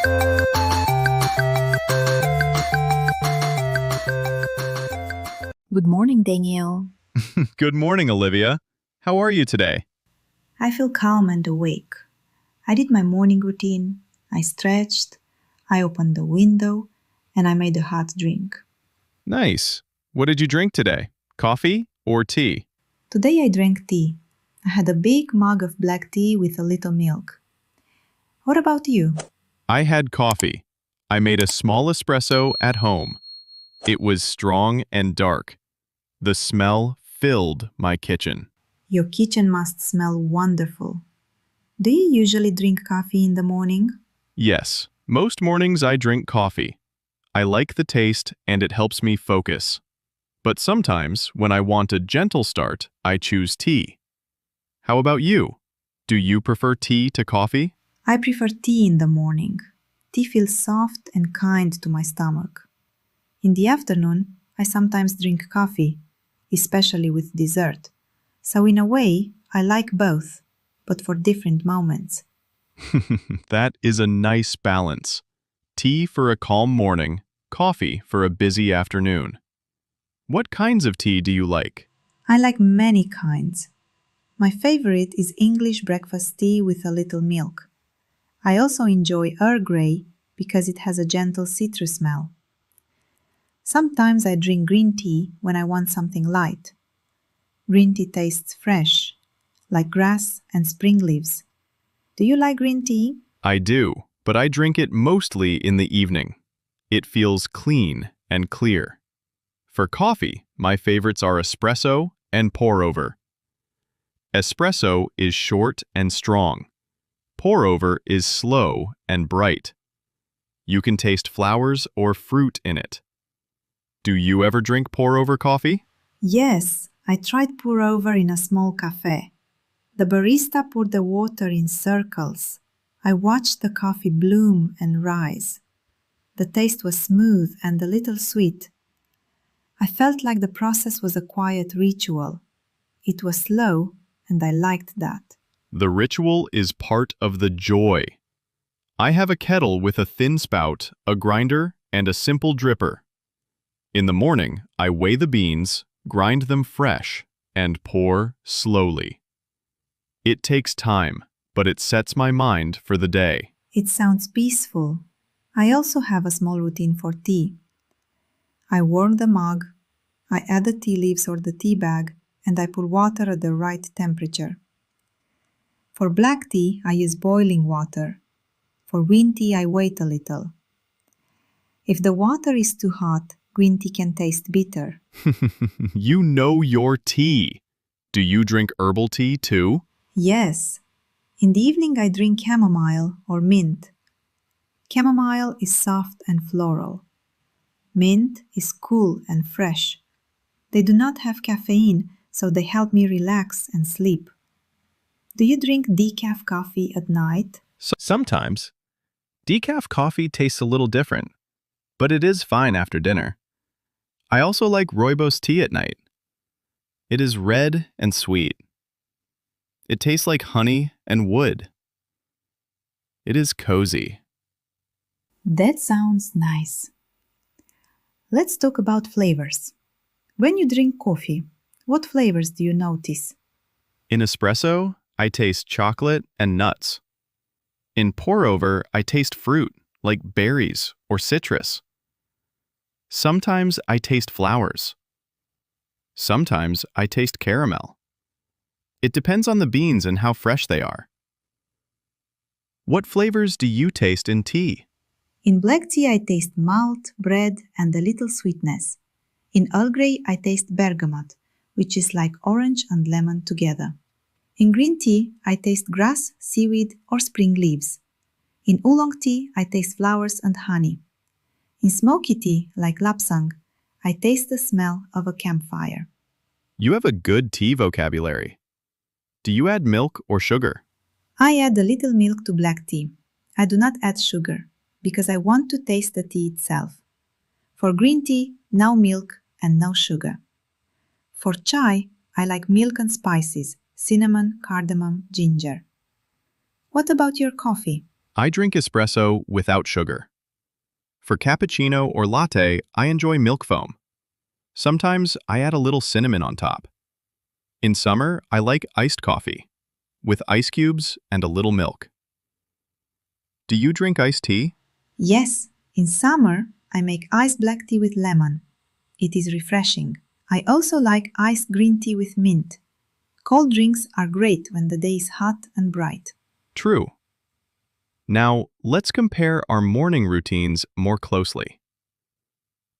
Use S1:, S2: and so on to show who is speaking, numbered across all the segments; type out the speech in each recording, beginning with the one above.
S1: Good morning, Daniel.
S2: Good morning, Olivia. How are you today?
S1: I feel calm and awake. I did my morning routine, I stretched, I opened the window, and I made a hot drink.
S2: Nice. What did you drink today? Coffee or tea?
S1: Today I drank tea. I had a big mug of black tea with a little milk. What about you?
S2: I had coffee. I made a small espresso at home. It was strong and dark. The smell filled my kitchen.
S1: Your kitchen must smell wonderful. Do you usually drink coffee in the morning?
S2: Yes, most mornings I drink coffee. I like the taste and it helps me focus. But sometimes, when I want a gentle start, I choose tea. How about you? Do you prefer tea to coffee?
S1: I prefer tea in the morning. Tea feels soft and kind to my stomach. In the afternoon, I sometimes drink coffee, especially with dessert. So in a way, I like both, but for different moments.
S2: That is a nice balance. Tea for a calm morning, coffee for a busy afternoon. What kinds of tea do you like?
S1: I like many kinds. My favorite is English breakfast tea with a little milk. I also enjoy Earl Grey because it has a gentle citrus smell. Sometimes I drink green tea when I want something light. Green tea tastes fresh, like grass and spring leaves. Do you like green tea?
S2: I do, but I drink it mostly in the evening. It feels clean and clear. For coffee, my favorites are espresso and pour-over. Espresso is short and strong. Pour-over is slow and bright. You can taste flowers or fruit in it. Do you ever drink pour-over coffee?
S1: Yes, I tried pour over in a small cafe. The barista poured the water in circles. I watched the coffee bloom and rise. The taste was smooth and a little sweet. I felt like the process was a quiet ritual. It was slow, and I liked that.
S2: The ritual is part of the joy. I have a kettle with a thin spout, a grinder, and a simple dripper. In the morning, I weigh the beans, grind them fresh, and pour slowly. It takes time, but it sets my mind for the day.
S1: It sounds peaceful. I also have a small routine for tea. I warm the mug, I add the tea leaves or the tea bag, and I pour water at the right temperature. For black tea, I use boiling water. For green tea, I wait a little. If the water is too hot, green tea can taste bitter.
S2: You know your tea. Do you drink herbal tea too?
S1: Yes. In the evening, I drink chamomile or mint. Chamomile is soft and floral. Mint is cool and fresh. They do not have caffeine, so they help me relax and sleep. Do you drink decaf coffee at night?
S2: Sometimes. Decaf coffee tastes a little different, but it is fine after dinner. I also like rooibos tea at night. It is red and sweet. It tastes like honey and wood. It is cozy.
S1: That sounds nice. Let's talk about flavors. When you drink coffee, what flavors do you notice?
S2: In espresso, I taste chocolate and nuts. In pour-over, I taste fruit, like berries or citrus. Sometimes I taste flowers. Sometimes I taste caramel. It depends on the beans and how fresh they are. What flavors do you taste in tea?
S1: In black tea, I taste malt, bread, and a little sweetness. In Earl Grey, I taste bergamot, which is like orange and lemon together. In green tea, I taste grass, seaweed, or spring leaves. In oolong tea, I taste flowers and honey. In smoky tea, like lapsang, I taste the smell of a campfire.
S2: You have a good tea vocabulary. Do you add milk or sugar?
S1: I add a little milk to black tea. I do not add sugar, because I want to taste the tea itself. For green tea, no milk and no sugar. For chai, I like milk and spices, cinnamon, cardamom, ginger. What about your coffee?
S2: I drink espresso without sugar. For cappuccino or latte, I enjoy milk foam. Sometimes I add a little cinnamon on top. In summer, I like iced coffee, with ice cubes and a little milk. Do you drink iced tea?
S1: Yes, in summer, I make iced black tea with lemon. It is refreshing. I also like iced green tea with mint. Cold drinks are great when the day is hot and bright.
S2: True. Now, let's compare our morning routines more closely.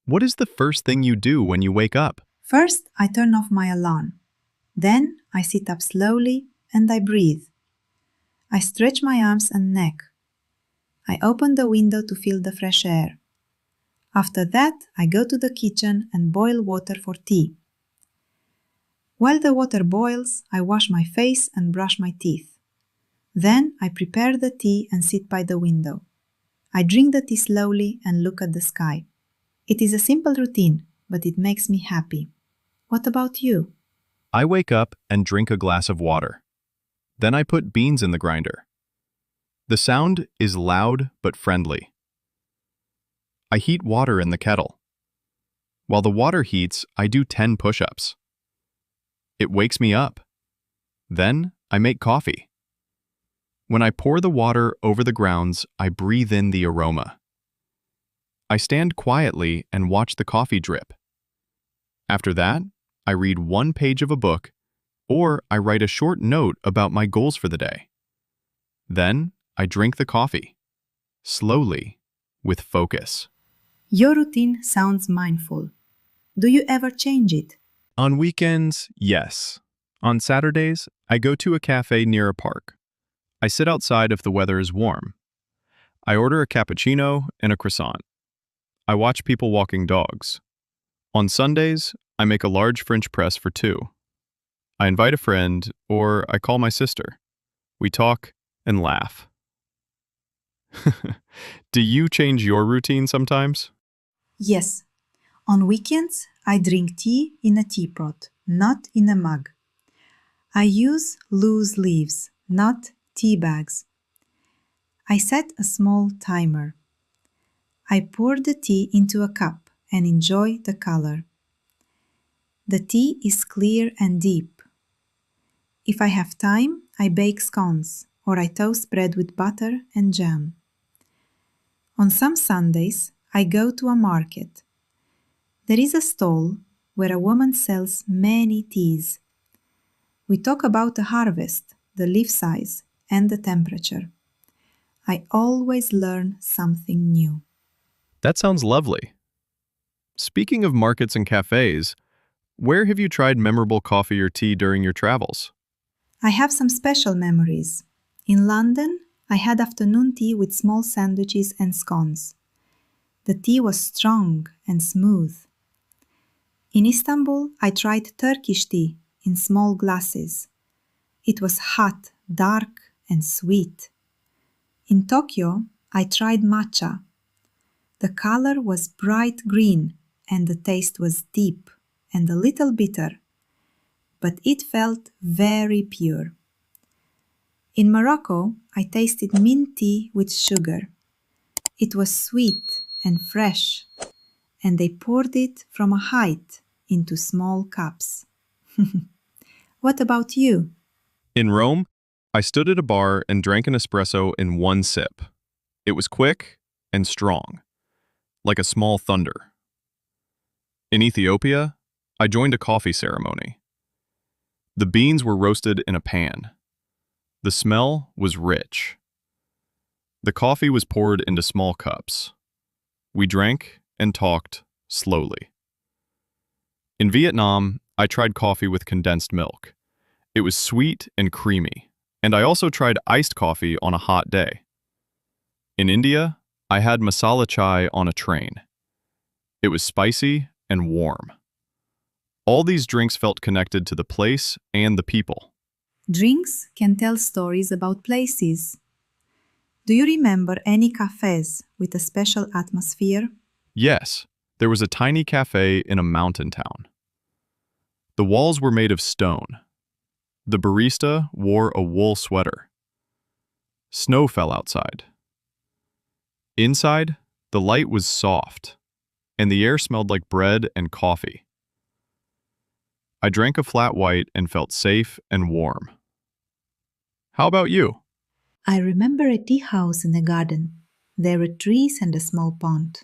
S2: What is the first thing you do when you wake up?
S1: First, I turn off my alarm. Then, I sit up slowly and I breathe. I stretch my arms and neck. I open the window to feel the fresh air. After that, I go to the kitchen and boil water for tea. While the water boils, I wash my face and brush my teeth. Then I prepare the tea and sit by the window. I drink the tea slowly and look at the sky. It is a simple routine, but it makes me happy. What about you?
S2: I wake up and drink a glass of water. Then I put beans in the grinder. The sound is loud but friendly. I heat water in the kettle. While the water heats, I do 10 push-ups. It wakes me up. Then I make coffee. When I pour the water over the grounds, I breathe in the aroma. I stand quietly and watch the coffee drip. After that, I read one page of a book, or I write a short note about my goals for the day. Then I drink the coffee, slowly, with focus.
S1: Your routine sounds mindful. Do you ever change it?
S2: On weekends, yes. On Saturdays, I go to a cafe near a park. I sit outside if the weather is warm. I order a cappuccino and a croissant. I watch people walking dogs. On Sundays, I make a large French press for two. I invite a friend, or I call my sister. We talk and laugh. Do you change your routine sometimes?
S1: Yes. On weekends, I drink tea in a teapot, not in a mug. I use loose leaves, not tea bags. I set a small timer. I pour the tea into a cup and enjoy the color. The tea is clear and deep. If I have time, I bake scones or I toast bread with butter and jam. On some Sundays, I go to a market. There is a stall where a woman sells many teas. We talk about the harvest, the leaf size, and the temperature. I always learn something new.
S2: That sounds lovely. Speaking of markets and cafes, where have you tried memorable coffee or tea during your travels?
S1: I have some special memories. In London, I had afternoon tea with small sandwiches and scones. The tea was strong and smooth. In Istanbul, I tried Turkish tea in small glasses. It was hot, dark, and sweet. In Tokyo, I tried matcha. The color was bright green and the taste was deep and a little bitter, but it felt very pure. In Morocco, I tasted mint tea with sugar. It was sweet and fresh, and they poured it from a height into small cups. What about you?
S2: In Rome, I stood at a bar and drank an espresso in one sip. It was quick and strong, like a small thunder. In Ethiopia, I joined a coffee ceremony. The beans were roasted in a pan. The smell was rich. The coffee was poured into small cups. We drank and talked slowly. In Vietnam, I tried coffee with condensed milk. It was sweet and creamy, and I also tried iced coffee on a hot day. In India, I had masala chai on a train. It was spicy and warm. All these drinks felt connected to the place and the people.
S1: Drinks can tell stories about places. Do you remember any cafes with a special atmosphere?
S2: Yes, there was a tiny cafe in a mountain town. The walls were made of stone. The barista wore a wool sweater. Snow fell outside, Inside, the light was soft, and the air smelled like bread and coffee. I drank a flat white and felt safe and warm. How about you?
S1: I remember a tea house in a garden. There were trees and a small pond.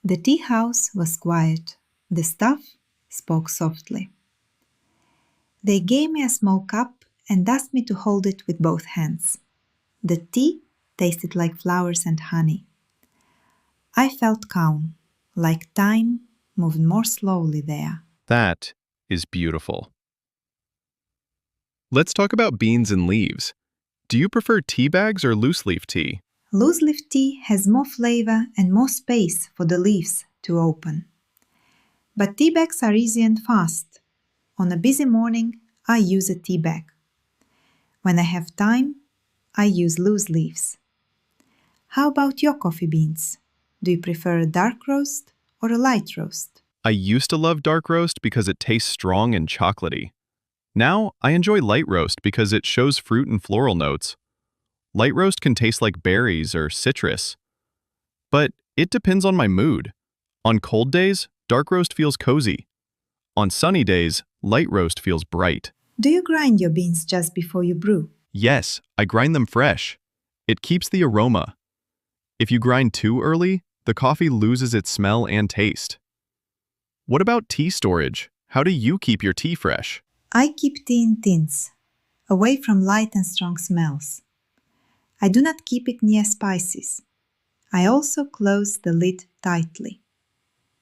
S1: The tea house was quiet. The staff spoke softly. They gave me a small cup and asked me to hold it with both hands. The tea tasted like flowers and honey. I felt calm, like time moved more slowly there.
S2: That is beautiful. Let's talk about beans and leaves. Do you prefer tea bags or loose leaf tea?
S1: Loose leaf tea has more flavor and more space for the leaves to open. But tea bags are easy and fast. On a busy morning, I use a tea bag. When I have time, I use loose leaves. How about your coffee beans? Do you prefer a dark roast or a light roast?
S2: I used to love dark roast because it tastes strong and chocolatey. Now, I enjoy light roast because it shows fruit and floral notes. Light roast can taste like berries or citrus. But it depends on my mood. On cold days, dark roast feels cozy. On sunny days, light roast feels bright.
S1: Do you grind your beans just before you brew?
S2: Yes, I grind them fresh. It keeps the aroma. If you grind too early, the coffee loses its smell and taste. What about tea storage? How do you keep your tea fresh?
S1: I keep tea in tins, away from light and strong smells. I do not keep it near spices. I also close the lid tightly.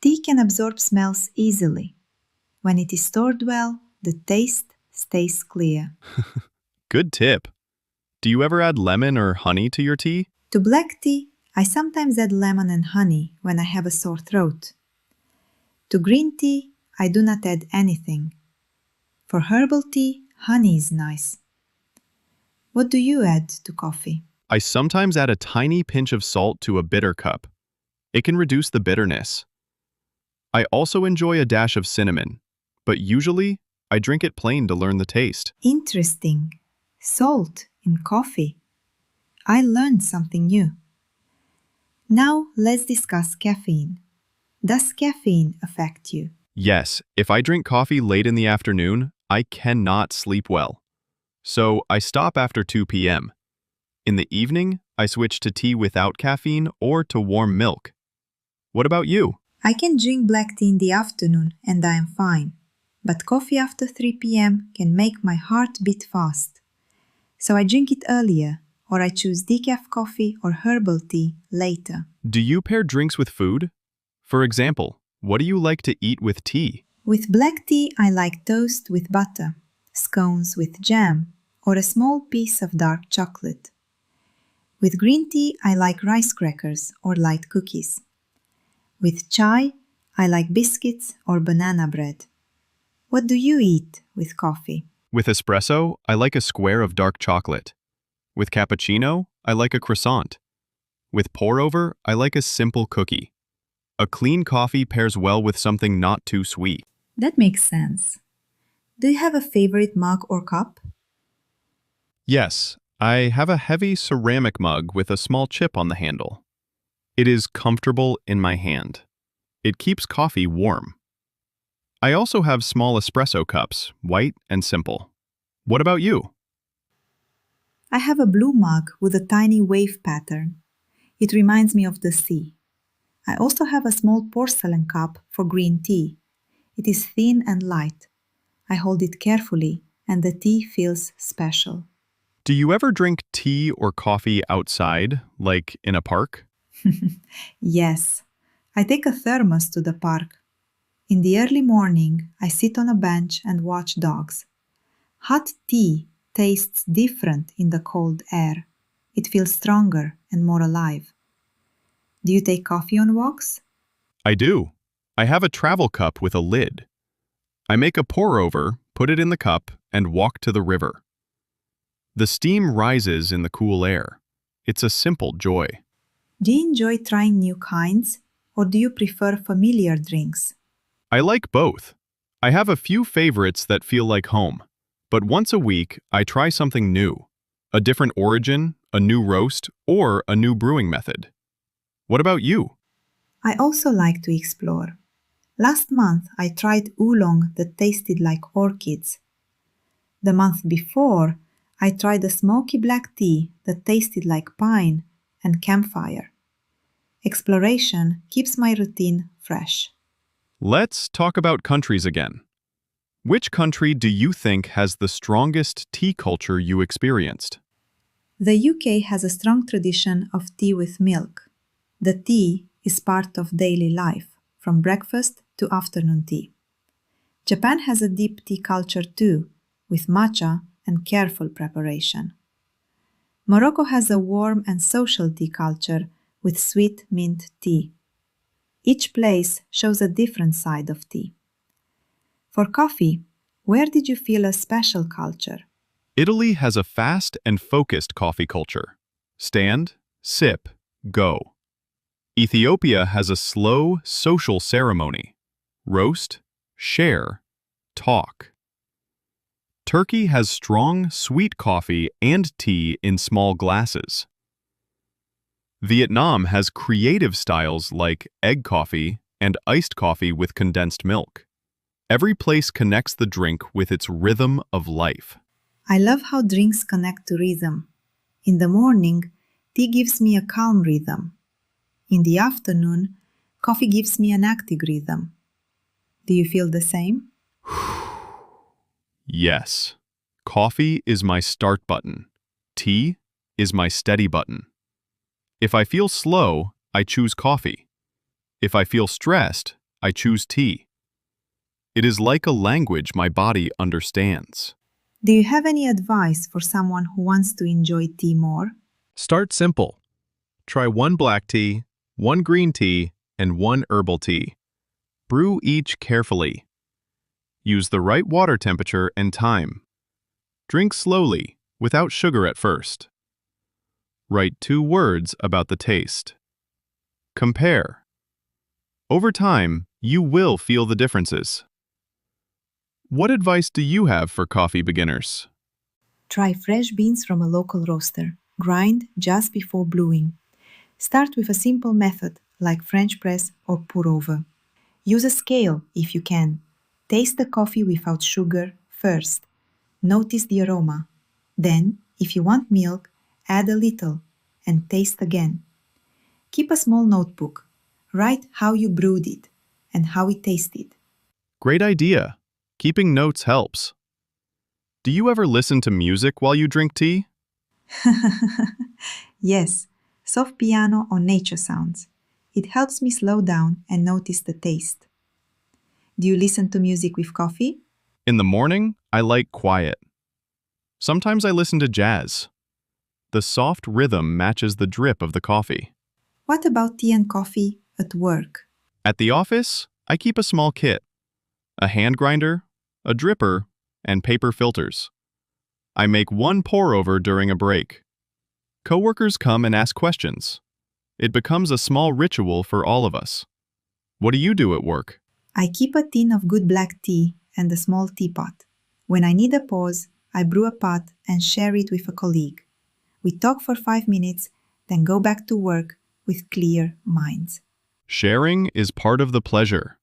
S1: Tea can absorb smells easily. When it is stored well, the taste stays clear.
S2: Good tip. Do you ever add lemon or honey to your tea?
S1: To black tea, I sometimes add lemon and honey when I have a sore throat. To green tea, I do not add anything. For herbal tea, honey is nice. What do you add to coffee?
S2: I sometimes add a tiny pinch of salt to a bitter cup. It can reduce the bitterness. I also enjoy a dash of cinnamon, but usually I drink it plain to learn the taste.
S1: Interesting. Salt in coffee. I learned something new. Now let's discuss caffeine. Does caffeine affect you?
S2: Yes, if I drink coffee late in the afternoon, I cannot sleep well. So I stop after 2 p.m. In the evening, I switch to tea without caffeine or to warm milk. What about you?
S1: I can drink black tea in the afternoon and I am fine. But coffee after 3 p.m. can make my heart beat fast. So I drink it earlier, or I choose decaf coffee or herbal tea later.
S2: Do you pair drinks with food? For example, what do you like to eat with tea?
S1: With black tea, I like toast with butter, scones with jam, or a small piece of dark chocolate. With green tea, I like rice crackers or light cookies. With chai, I like biscuits or banana bread. What do you eat with coffee?
S2: With espresso, I like a square of dark chocolate. With cappuccino, I like a croissant. With pour-over, I like a simple cookie. A clean coffee pairs well with something not too sweet.
S1: That makes sense. Do you have a favorite mug or cup?
S2: Yes, I have a heavy ceramic mug with a small chip on the handle. It is comfortable in my hand. It keeps coffee warm. I also have small espresso cups, white and simple. What about you?
S1: I have a blue mug with a tiny wave pattern. It reminds me of the sea. I also have a small porcelain cup for green tea. It is thin and light. I hold it carefully and the tea feels special.
S2: Do you ever drink tea or coffee outside, like in a park?
S1: Yes, I take a thermos to the park. In the early morning, I sit on a bench and watch dogs. Hot tea tastes different in the cold air. It feels stronger and more alive. Do you take coffee on walks?
S2: I do. I have a travel cup with a lid. I make a pour-over, put it in the cup, and walk to the river. The steam rises in the cool air. It's a simple joy.
S1: Do you enjoy trying new kinds, or do you prefer familiar drinks?
S2: I like both. I have a few favorites that feel like home, but once a week I try something new, a different origin, a new roast, or a new brewing method. What about you?
S1: I also like to explore. Last month I tried oolong that tasted like orchids. The month before, I tried a smoky black tea that tasted like pine and campfire. Exploration keeps my routine fresh.
S2: Let's talk about countries again. Which country do you think has the strongest tea culture you experienced?
S1: The UK has a strong tradition of tea with milk. The tea is part of daily life, from breakfast to afternoon tea. Japan has a deep tea culture too, with matcha and careful preparation. Morocco has a warm and social tea culture with sweet mint tea. Each place shows a different side of tea. For coffee, where did you feel a special culture?
S2: Italy has a fast and focused coffee culture. Stand, sip, go. Ethiopia has a slow, social ceremony. Roast, share, talk. Turkey has strong, sweet coffee and tea in small glasses. Vietnam has creative styles like egg coffee and iced coffee with condensed milk. Every place connects the drink with its rhythm of life.
S1: I love how drinks connect to rhythm. In the morning, tea gives me a calm rhythm. In the afternoon, coffee gives me an active rhythm. Do you feel the same?
S2: Yes. Coffee is my start button. Tea is my steady button. If I feel slow, I choose coffee. If I feel stressed, I choose tea. It is like a language my body understands.
S1: Do you have any advice for someone who wants to enjoy tea more?
S2: Start simple. Try one black tea, one green tea, and one herbal tea. Brew each carefully. Use the right water temperature and time. Drink slowly, without sugar at first. Write 2 words about the taste. Compare. Over time, you will feel the differences. What advice do you have for coffee beginners?
S1: Try fresh beans from a local roaster. Grind just before brewing. Start with a simple method like French press or pour over. Use a scale if you can. Taste the coffee without sugar first. Notice the aroma. Then, if you want milk, add a little and taste again. Keep a small notebook. Write how you brewed it and how it tasted.
S2: Great idea. Keeping notes helps. Do you ever listen to music while you drink tea?
S1: Yes, soft piano or nature sounds. It helps me slow down and notice the taste. Do you listen to music with coffee?
S2: In the morning, I like quiet. Sometimes I listen to jazz. The soft rhythm matches the drip of the coffee.
S1: What about tea and coffee at work?
S2: At the office, I keep a small kit. A hand grinder, a dripper, and paper filters. I make one pour-over during a break. Coworkers come and ask questions. It becomes a small ritual for all of us. What do you do at work?
S1: I keep a tin of good black tea and a small teapot. When I need a pause, I brew a pot and share it with a colleague. We talk for 5 minutes, then go back to work with clear minds.
S2: Sharing is part of the pleasure.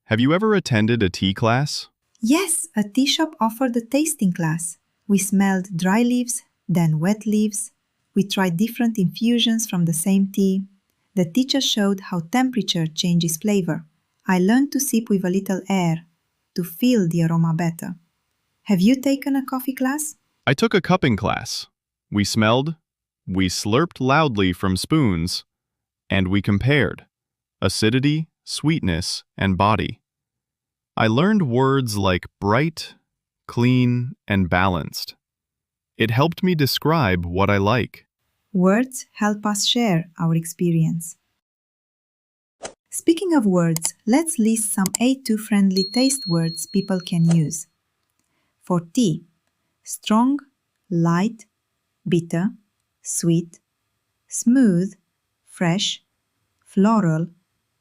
S2: Have you ever attended a tea class?
S1: Yes, a tea shop offered a tasting class. We smelled dry leaves, then wet leaves. We tried different infusions from the same tea. The teacher showed how temperature changes flavor. I learned to sip with a little air to feel the aroma better. Have you taken a coffee class?
S2: I took a cupping class. We smelled, we slurped loudly from spoons, and we compared acidity, sweetness, and body. I learned words like bright, clean, and balanced. It helped me describe what I like.
S1: Words help us share our experience. Speaking of words, let's list some A2-friendly taste words people can use. For tea, strong, light, bitter, sweet, smooth, fresh, floral,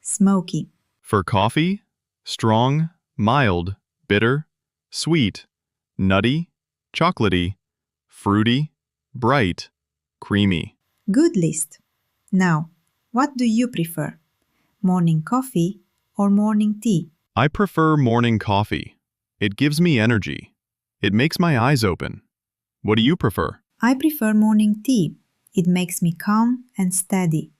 S1: smoky.
S2: For coffee, strong, mild, bitter, sweet, nutty, chocolatey, fruity, bright, creamy.
S1: Good list. Now, What do you prefer? Morning coffee or morning tea?
S2: I prefer morning coffee. It gives me energy. It makes my eyes open. What do you prefer?
S1: I prefer morning tea. It makes me calm and steady.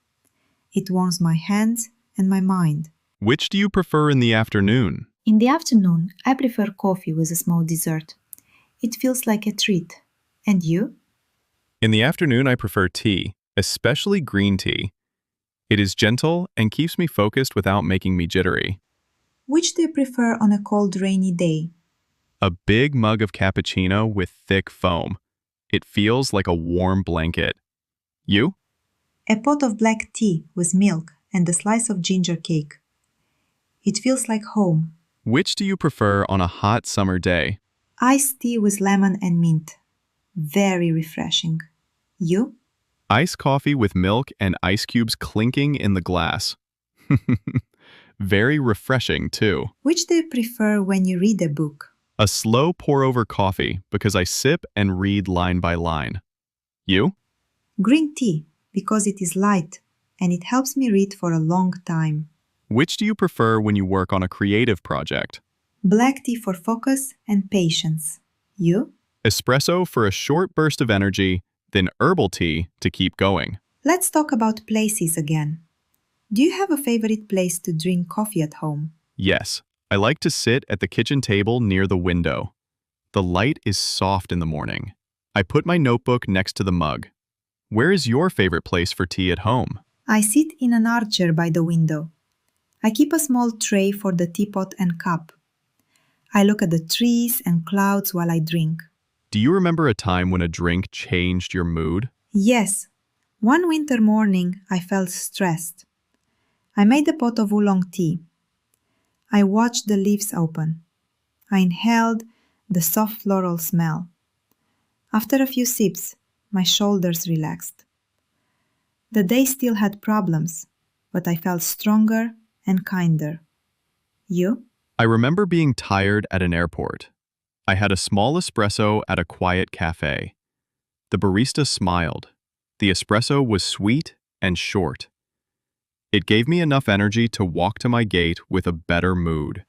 S1: It warms my hands and my mind.
S2: Which do you prefer in the afternoon?
S1: In the afternoon, I prefer coffee with a small dessert. It feels like a treat. And you?
S2: In the afternoon, I prefer tea, especially green tea. It is gentle and keeps me focused without making me jittery.
S1: Which do you prefer on a cold, rainy day?
S2: A big mug of cappuccino with thick foam. It feels like a warm blanket. You?
S1: A pot of black tea with milk and a slice of ginger cake. It feels like home.
S2: Which do you prefer on a hot summer day?
S1: Iced tea with lemon and mint. Very refreshing. You?
S2: Iced coffee with milk and ice cubes clinking in the glass. Very refreshing, too.
S1: Which do you prefer when you read a book?
S2: A slow pour-over coffee because I sip and read line by line. You?
S1: Green tea, because it is light and it helps me read for a long time.
S2: Which do you prefer when you work on a creative project?
S1: Black tea for focus and patience. You?
S2: Espresso for a short burst of energy, then herbal tea to keep going.
S1: Let's talk about places again. Do you have a favorite place to drink coffee at home?
S2: Yes, I like to sit at the kitchen table near the window. The light is soft in the morning. I put my notebook next to the mug. Where is your favorite place for tea at home?
S1: I sit in an armchair by the window. I keep a small tray for the teapot and cup. I look at the trees and clouds while I drink.
S2: Do you remember a time when a drink changed your mood?
S1: Yes, one winter morning I felt stressed. I made a pot of oolong tea. I watched the leaves open. I inhaled the soft floral smell. After a few sips, my shoulders relaxed. The day still had problems, but I felt stronger and kinder. You?
S2: I remember being tired at an airport. I had a small espresso at a quiet cafe. The barista smiled. The espresso was sweet and short. It gave me enough energy to walk to my gate with a better mood.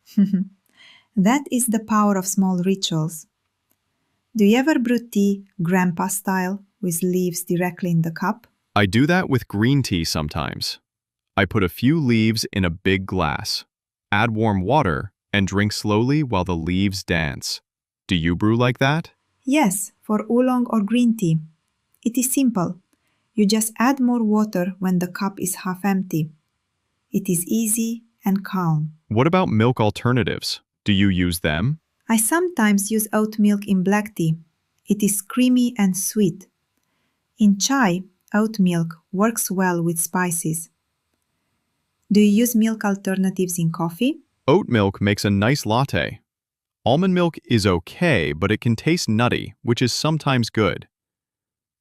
S1: That is the power of small rituals. Do you ever brew tea grandpa style with leaves directly in the cup?
S2: I do that with green tea sometimes. I put a few leaves in a big glass, add warm water, and drink slowly while the leaves dance. Do you brew like that?
S1: Yes, for oolong or green tea. It is simple. You just add more water when the cup is half empty. It is easy and calm.
S2: What about milk alternatives? Do you use them?
S1: I sometimes use oat milk in black tea. It is creamy and sweet. In chai, oat milk works well with spices. Do you use milk alternatives in coffee?
S2: Oat milk makes a nice latte. Almond milk is okay, but it can taste nutty, which is sometimes good.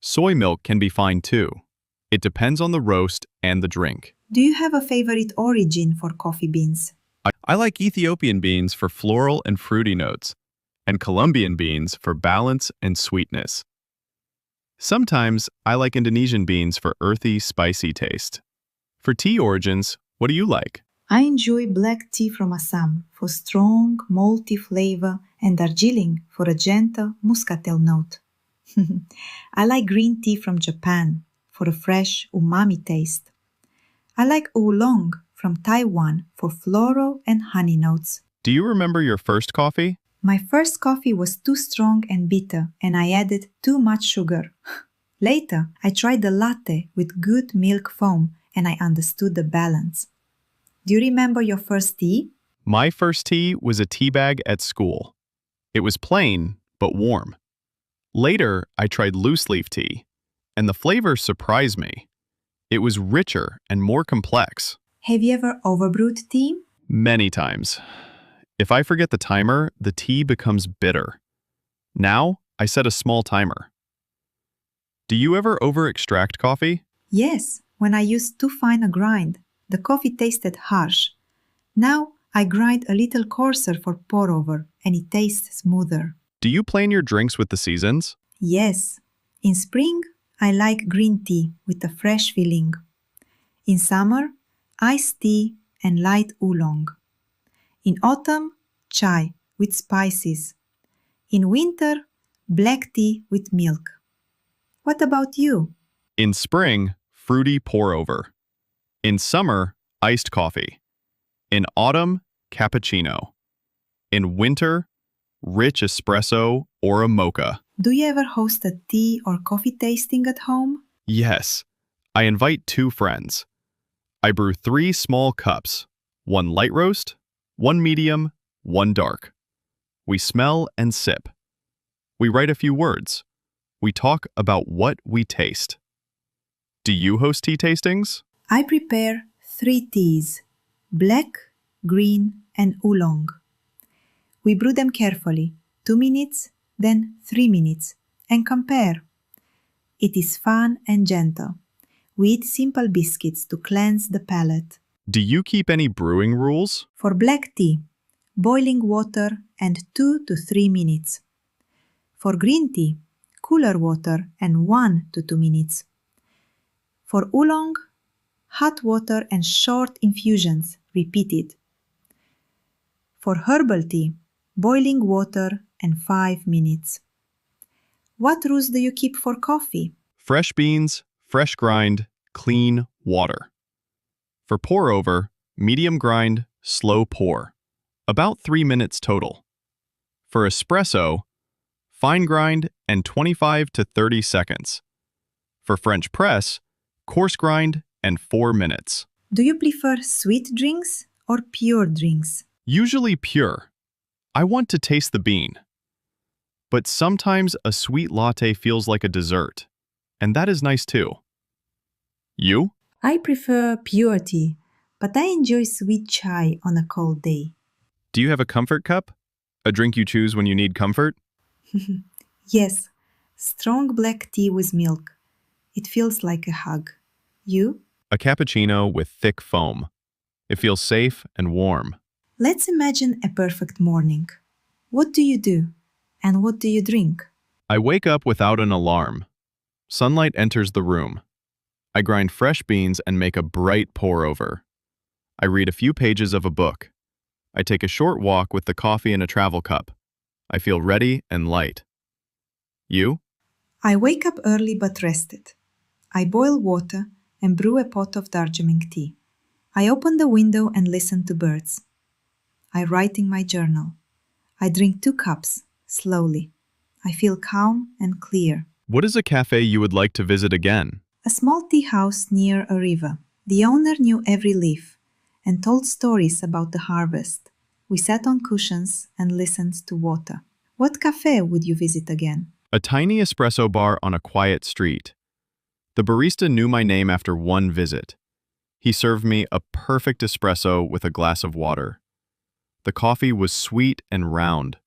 S2: Soy milk can be fine too. It depends on the roast and the drink.
S1: Do you have a favorite origin for coffee beans?
S2: I like Ethiopian beans for floral and fruity notes, and Colombian beans for balance and sweetness. Sometimes I like Indonesian beans for earthy, spicy taste. For tea origins, what do you like?
S1: I enjoy black tea from Assam for strong, malty flavor and Darjeeling for a gentle muscatel note. I like green tea from Japan for a fresh umami taste. I like oolong from Taiwan for floral and honey notes.
S2: Do you remember your first coffee?
S1: My first coffee was too strong and bitter, and I added too much sugar. Later, I tried the latte with good milk foam, and I understood the balance. Do you remember your first tea?
S2: My first tea was a tea bag at school. It was plain, but warm. Later, I tried loose leaf tea, and the flavor surprised me. It was richer and more complex.
S1: Have you ever overbrewed tea?
S2: Many times. If I forget the timer, the tea becomes bitter. Now, I set a small timer. Do you ever over-extract coffee?
S1: Yes, when I used too fine a grind, the coffee tasted harsh. Now, I grind a little coarser for pour-over, and it tastes smoother.
S2: Do you plan your drinks with the seasons?
S1: Yes. In spring, I like green tea with a fresh feeling. In summer, iced tea and light oolong. In autumn, chai with spices. In winter, black tea with milk. What about you?
S2: In spring, fruity pour-over. In summer, iced coffee. In autumn, cappuccino. In winter, rich espresso or a mocha.
S1: Do you ever host a tea or coffee tasting at home?
S2: Yes, I invite 2 friends. I brew 3 small cups, 1 light roast, 1 medium, 1 dark. We smell and sip. We write a few words. We talk about what we taste. Do you host tea tastings?
S1: I prepare 3 teas, black, green, and oolong. We brew them carefully, 2 minutes, then 3 minutes, and compare. It is fun and gentle. We eat simple biscuits to cleanse the palate.
S2: Do you keep any brewing rules?
S1: For black tea, boiling water and 2 to 3 minutes. For green tea, cooler water and 1 to 2 minutes. For oolong, hot water and short infusions, repeated. For herbal tea, boiling water and 5 minutes. What rules do you keep for coffee?
S2: Fresh beans, fresh grind, clean water. For pour-over, medium grind, slow pour. About 3 minutes total. For espresso, fine grind and 25 to 30 seconds. For French press, coarse grind and 4 minutes.
S1: Do you prefer sweet drinks or pure drinks?
S2: Usually pure. I want to taste the bean. But sometimes a sweet latte feels like a dessert, and that is nice too. You?
S1: I prefer pure tea, but I enjoy sweet chai on a cold day.
S2: Do you have a comfort cup? A drink you choose when you need comfort?
S1: Yes, strong black tea with milk. It feels like a hug. You?
S2: A cappuccino with thick foam. It feels safe and warm.
S1: Let's imagine a perfect morning. What do you do? And what do you drink?
S2: I wake up without an alarm. Sunlight enters the room. I grind fresh beans and make a bright pour-over. I read a few pages of a book. I take a short walk with the coffee in a travel cup. I feel ready and light. You?
S1: I wake up early but rested. I boil water and brew a pot of Darjeeling tea. I open the window and listen to birds. I write in my journal. I drink 2 cups, slowly. I feel calm and clear.
S2: What is a cafe you would like to visit again?
S1: A small tea house near a river. The owner knew every leaf and told stories about the harvest. We sat on cushions and listened to water. What cafe would you visit again?
S2: A tiny espresso bar on a quiet street. The barista knew my name after 1 visit. He served me a perfect espresso with a glass of water. The coffee was sweet and round.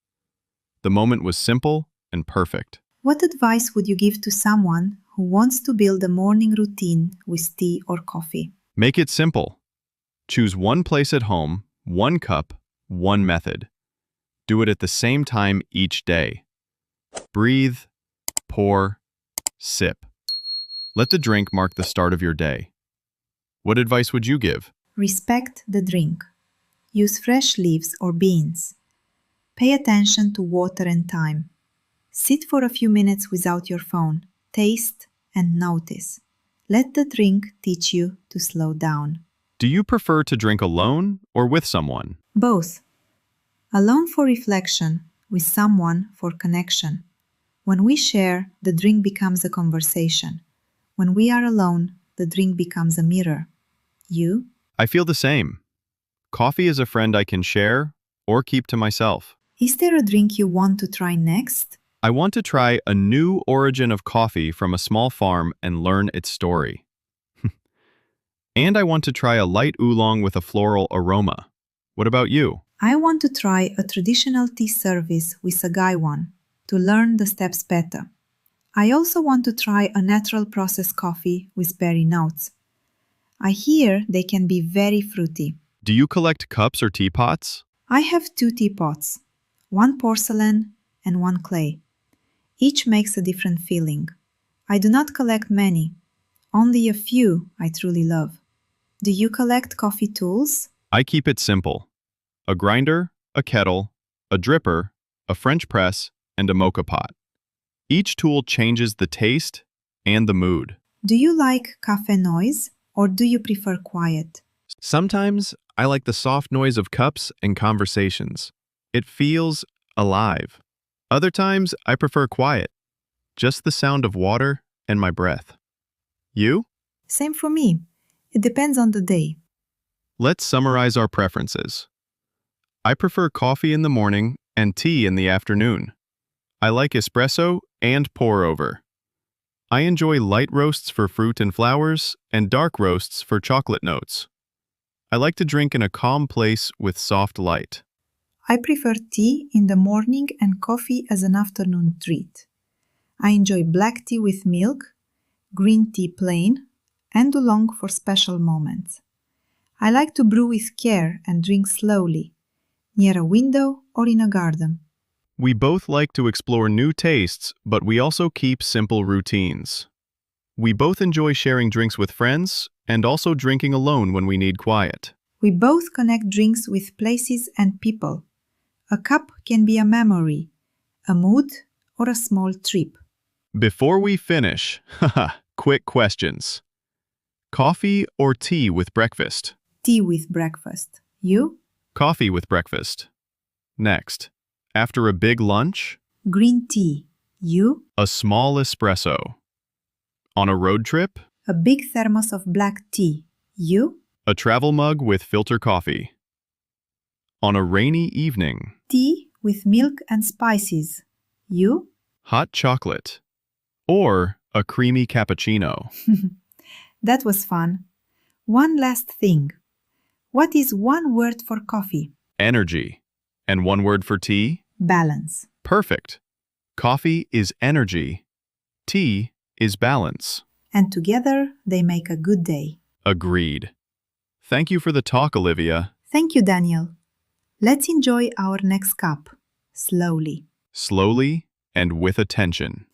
S2: The moment was simple and perfect.
S1: What advice would you give to someone who wants to build a morning routine with tea or coffee?
S2: Make it simple. Choose 1 place at home, 1 cup, 1 method. Do it at the same time each day. Breathe, pour, sip. Let the drink mark the start of your day. What advice would you give?
S1: Respect the drink. Use fresh leaves or beans. Pay attention to water and time. Sit for a few minutes without your phone. Taste and notice. Let the drink teach you to slow down.
S2: Do you prefer to drink alone or with someone?
S1: Both. Alone for reflection, with someone for connection. When we share, the drink becomes a conversation. When we are alone, the drink becomes a mirror. You?
S2: I feel the same. Coffee is a friend I can share or keep to myself.
S1: Is there a drink you want to try next?
S2: I want to try a new origin of coffee from a small farm and learn its story. And I want to try a light oolong with a floral aroma. What about you?
S1: I want to try a traditional tea service with a Gai one to learn the steps better. I also want to try a natural processed coffee with berry notes. I hear they can be very fruity.
S2: Do you collect cups or teapots?
S1: I have 2 teapots, 1 porcelain and 1 clay. Each makes a different feeling. I do not collect many, only a few I truly love. Do you collect coffee tools?
S2: I keep it simple. A grinder, a kettle, a dripper, a French press, and a mocha pot. Each tool changes the taste and the mood.
S1: Do you like cafe noise or do you prefer quiet?
S2: Sometimes I like the soft noise of cups and conversations. It feels alive. Other times I prefer quiet, just the sound of water and my breath. You?
S1: Same for me. It depends on the day.
S2: Let's summarize our preferences. I prefer coffee in the morning and tea in the afternoon. I like espresso and pour-over. I enjoy light roasts for fruit and flowers and dark roasts for chocolate notes. I like to drink in a calm place with soft light.
S1: I prefer tea in the morning and coffee as an afternoon treat. I enjoy black tea with milk, green tea plain, and oolong for special moments. I like to brew with care and drink slowly, near a window or in a garden.
S2: We both like to explore new tastes, but we also keep simple routines. We both enjoy sharing drinks with friends and also drinking alone when we need quiet.
S1: We both connect drinks with places and people. A cup can be a memory, a mood, or a small trip.
S2: Before we finish, quick questions. Coffee or tea with breakfast?
S1: Tea with breakfast. You?
S2: Coffee with breakfast. Next. After a big lunch?
S1: Green tea. You?
S2: A small espresso. On a road trip?
S1: A big thermos of black tea. You?
S2: A travel mug with filter coffee. On a rainy evening?
S1: Tea with milk and spices. You?
S2: Hot chocolate. Or a creamy cappuccino.
S1: That was fun. One last thing. What is one word for coffee?
S2: Energy. And one word for tea?
S1: Balance.
S2: Perfect. Coffee is energy. Tea is balance.
S1: And together they make a good day.
S2: Agreed. Thank you for the talk, Olivia.
S1: Thank you, Daniel. Let's enjoy our next cup. Slowly.
S2: Slowly and with attention.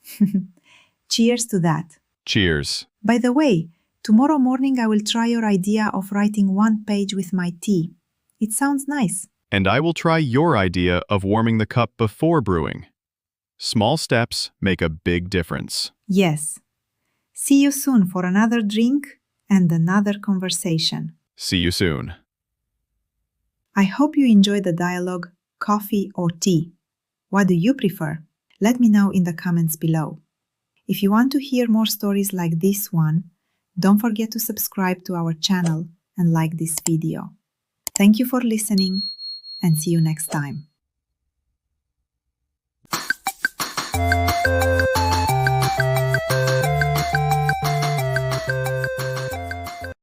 S1: Cheers to that.
S2: Cheers.
S1: By the way, tomorrow morning I will try your idea of writing one page with my tea. It sounds nice.
S2: And I will try your idea of warming the cup before brewing. Small steps make a big difference.
S1: Yes. See you soon for another drink and another conversation.
S2: See you soon.
S1: I hope you enjoyed the dialogue, coffee or tea. What do you prefer? Let me know in the comments below. If you want to hear more stories like this one, don't forget to subscribe to our channel and like this video. Thank you for listening and see you next time.